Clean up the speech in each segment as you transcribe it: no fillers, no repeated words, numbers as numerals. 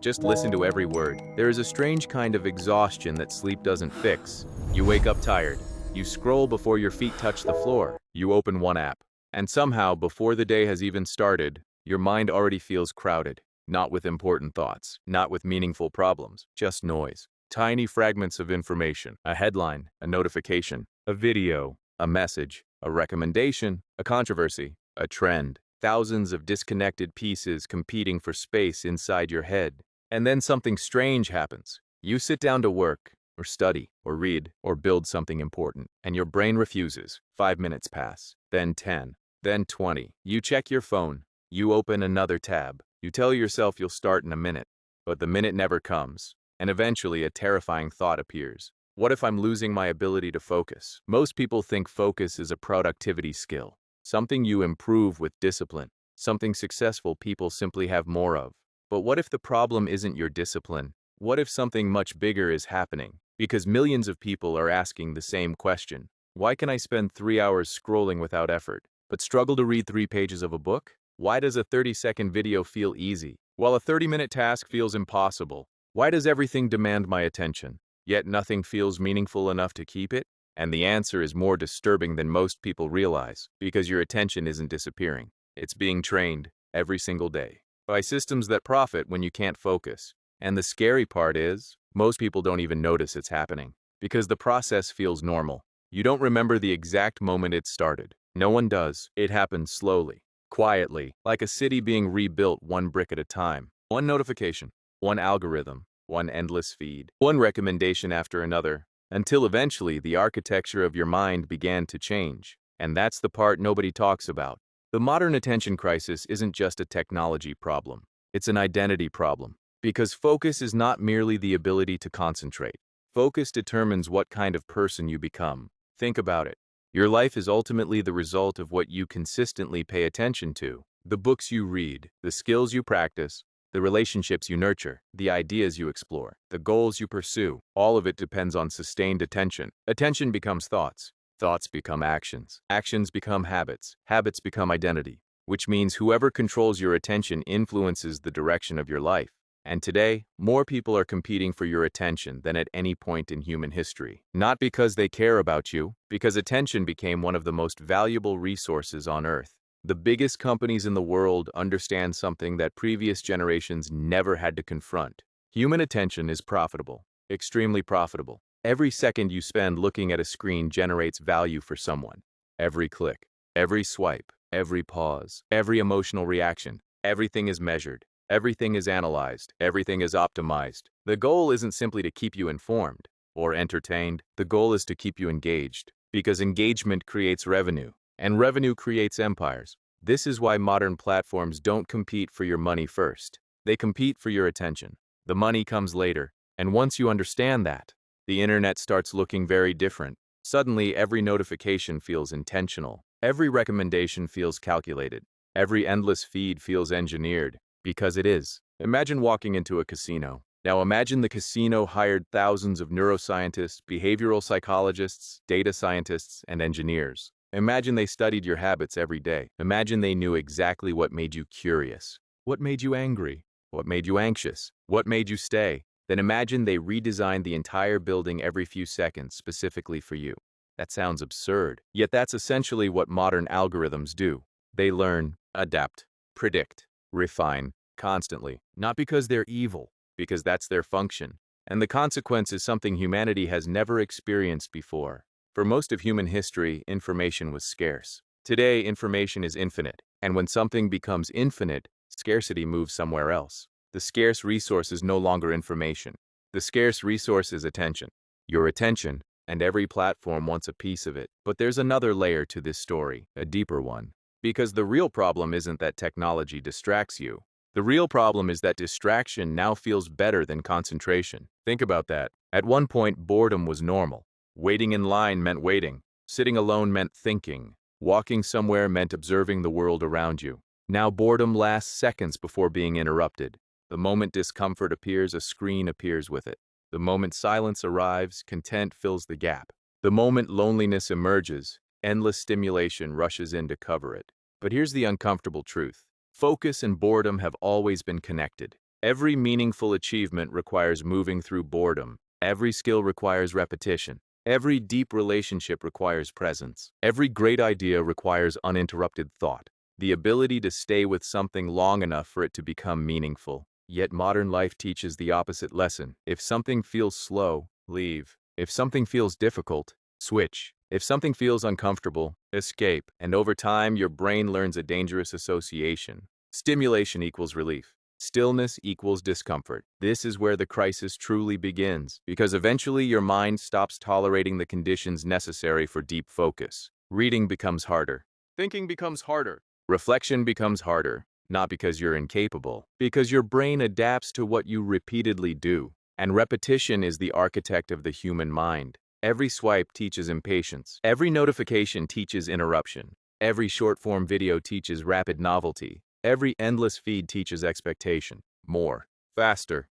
Just listen to every word. There is a strange kind of exhaustion that sleep doesn't fix. You wake up tired. You scroll before your feet touch the floor. You open one app. And somehow, before the day has even started, your mind already feels crowded. Not with important thoughts, not with meaningful problems, just noise. Tiny fragments of information, a headline, a notification, a video, a message, a recommendation, a controversy, a trend. Thousands of disconnected pieces competing for space inside your head. And then something strange happens. You sit down to work, or study, or read, or build something important, and your brain refuses. 5 minutes pass, then 10, then 20. You check your phone. You open another tab. You tell yourself you'll start in a minute, but the minute never comes, and eventually a terrifying thought appears. What if I'm losing my ability to focus? Most people think focus is a productivity skill, something you improve with discipline, something successful people simply have more of. But what if the problem isn't your discipline? What if something much bigger is happening? Because millions of people are asking the same question. Why can I spend 3 hours scrolling without effort, but struggle to read 3 pages of a book? Why does a 30-second video feel easy, while a 30-minute task feels impossible? Why does everything demand my attention, yet nothing feels meaningful enough to keep it? And the answer is more disturbing than most people realize, because your attention isn't disappearing. It's being trained every single day by systems that profit when you can't focus. And the scary part is, most people don't even notice it's happening, because the process feels normal. You don't remember the exact moment it started. No one does. It happens slowly, quietly, like a city being rebuilt one brick at a time. One notification, one algorithm, one endless feed, one recommendation after another, until eventually the architecture of your mind began to change. And that's the part nobody talks about. The modern attention crisis isn't just a technology problem. It's an identity problem. Because focus is not merely the ability to concentrate. Focus determines what kind of person you become. Think about it. Your life is ultimately the result of what you consistently pay attention to. The books you read, the skills you practice, the relationships you nurture, the ideas you explore, the goals you pursue. All of it depends on sustained attention. Attention becomes thoughts. Thoughts become actions. Actions become habits. Habits become identity. Which means whoever controls your attention influences the direction of your life. And today, more people are competing for your attention than at any point in human history. Not because they care about you, because attention became one of the most valuable resources on Earth. The biggest companies in the world understand something that previous generations never had to confront. Human attention is profitable, extremely profitable. Every second you spend looking at a screen generates value for someone. Every click, every swipe, every pause, every emotional reaction, everything is measured. Everything is analyzed. Everything is optimized. The goal isn't simply to keep you informed or entertained. The goal is to keep you engaged, because engagement creates revenue, and revenue creates empires. This is why modern platforms don't compete for your money first. They compete for your attention. The money comes later, and once you understand that, the internet starts looking very different. Suddenly, every notification feels intentional. Every recommendation feels calculated. Every endless feed feels engineered. Because it is. Imagine walking into a casino. Now imagine the casino hired thousands of neuroscientists, behavioral psychologists, data scientists, and engineers. Imagine they studied your habits every day. Imagine they knew exactly what made you curious, what made you angry, what made you anxious, what made you stay. Then imagine they redesigned the entire building every few seconds specifically for you. That sounds absurd. Yet that's essentially what modern algorithms do. They learn, adapt, predict, refine, constantly. Not because they're evil, because that's their function. And the consequence is something humanity has never experienced before. For most of human history, information was scarce. Today, information is infinite. And when something becomes infinite, scarcity moves somewhere else. The scarce resource is no longer information. The scarce resource is attention. Your attention, and every platform wants a piece of it. But there's another layer to this story, a deeper one. Because the real problem isn't that technology distracts you. The real problem is that distraction now feels better than concentration. Think about that. At one point, boredom was normal. Waiting in line meant waiting. Sitting alone meant thinking. Walking somewhere meant observing the world around you. Now boredom lasts seconds before being interrupted. The moment discomfort appears, a screen appears with it. The moment silence arrives, content fills the gap. The moment loneliness emerges, endless stimulation rushes in to cover it. But here's the uncomfortable truth. Focus and boredom have always been connected. Every meaningful achievement requires moving through boredom. Every skill requires repetition. Every deep relationship requires presence. Every great idea requires uninterrupted thought. The ability to stay with something long enough for it to become meaningful. Yet modern life teaches the opposite lesson. If something feels slow, leave. If something feels difficult, switch. If something feels uncomfortable, escape. And over time, your brain learns a dangerous association. Stimulation equals relief. Stillness equals discomfort. This is where the crisis truly begins, because eventually your mind stops tolerating the conditions necessary for deep focus. Reading becomes harder. Thinking becomes harder. Reflection becomes harder, not because you're incapable, because your brain adapts to what you repeatedly do. And repetition is the architect of the human mind. Every swipe teaches impatience. Every notification teaches interruption. Every short-form video teaches rapid novelty. Every endless feed teaches expectation. More, faster,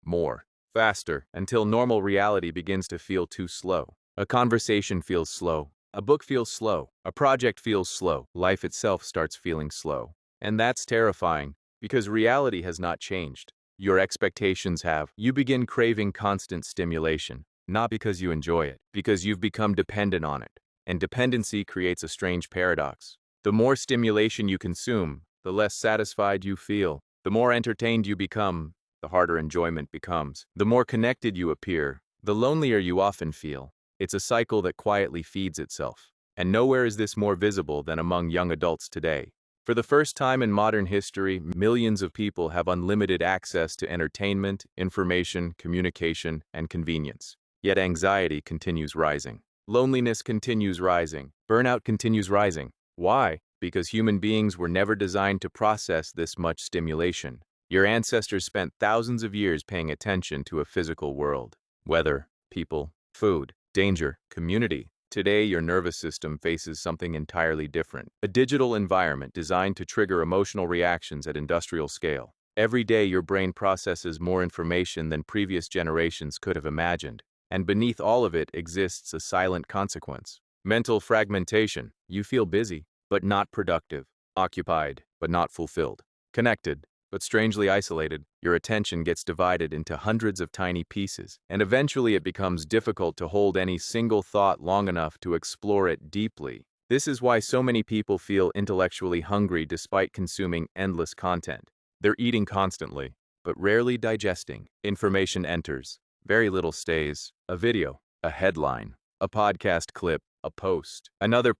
until normal reality begins to feel too slow. A conversation feels slow. A book feels slow. A project feels slow. Life itself starts feeling slow. And that's terrifying, because reality has not changed. Your expectations have. You begin craving constant stimulation, not because you enjoy it, because you've become dependent on it. And dependency creates a strange paradox. The more stimulation you consume, the less satisfied you feel. The more entertained you become, the harder enjoyment becomes. The more connected you appear, the lonelier you often feel. It's a cycle that quietly feeds itself. And nowhere is this more visible than among young adults today. For the first time in modern history, millions of people have unlimited access to entertainment, information, communication, and convenience. Yet anxiety continues rising. Loneliness continues rising. Burnout continues rising. Why? Because human beings were never designed to process this much stimulation. Your ancestors spent thousands of years paying attention to a physical world. Weather, people, food, danger, community. Today, your nervous system faces something entirely different. A digital environment designed to trigger emotional reactions at industrial scale. Every day, your brain processes more information than previous generations could have imagined. And beneath all of it exists a silent consequence. Mental fragmentation. You feel busy, but not productive. Occupied, but not fulfilled. Connected, but strangely isolated. Your attention gets divided into hundreds of tiny pieces, and eventually it becomes difficult to hold any single thought long enough to explore it deeply. This is why so many people feel intellectually hungry despite consuming endless content. They're eating constantly, but rarely digesting. Information enters. Very little stays. A video, a headline, a podcast clip, a post, another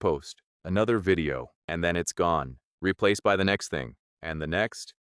video, and then it's gone, replaced by the next thing, and the next,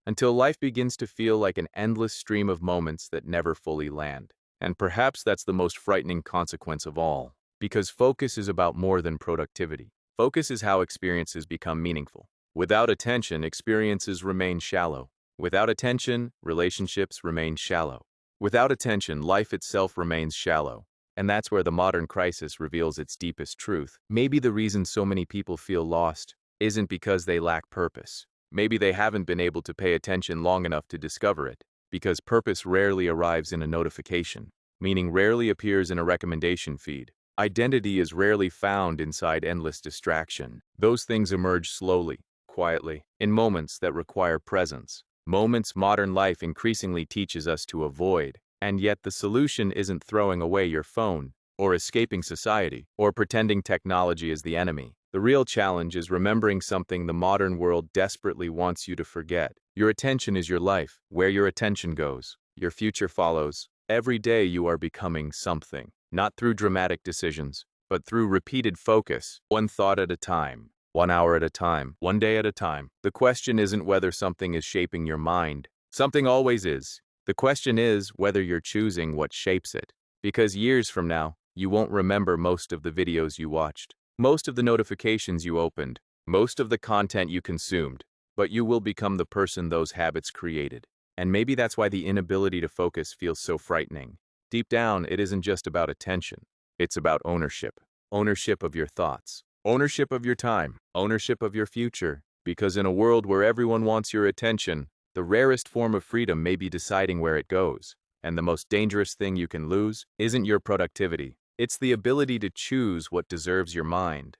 until life begins to feel like an endless stream of moments that never fully land. And perhaps that's the most frightening consequence of all, because focus is about more than productivity. Focus is how experiences become meaningful. Without attention, experiences remain shallow. Without attention, relationships remain shallow. Without attention, life itself remains shallow. And that's where the modern crisis reveals its deepest truth. Maybe the reason so many people feel lost isn't because they lack purpose. Maybe they haven't been able to pay attention long enough to discover it, because purpose rarely arrives in a notification, meaning rarely appears in a recommendation feed. Identity is rarely found inside endless distraction. Those things emerge slowly, quietly, in moments that require presence. Moments modern life increasingly teaches us to avoid. And yet the solution isn't throwing away your phone, or escaping society, or pretending technology is the enemy. The real challenge is remembering something the modern world desperately wants you to forget. Your attention is your life. Where your attention goes, your future follows. Every day you are becoming something, not through dramatic decisions, but through repeated focus, one thought at a time, 1 hour at a time, 1 day at a time. The question isn't whether something is shaping your mind. Something always is. The question is whether you're choosing what shapes it. Because years from now, you won't remember most of the videos you watched, most of the notifications you opened, most of the content you consumed, but you will become the person those habits created. And maybe that's why the inability to focus feels so frightening. Deep down, it isn't just about attention. It's about ownership. Ownership of your thoughts, ownership of your time, ownership of your future. Because in a world where everyone wants your attention, the rarest form of freedom may be deciding where it goes. And the most dangerous thing you can lose isn't your productivity. It's the ability to choose what deserves your mind.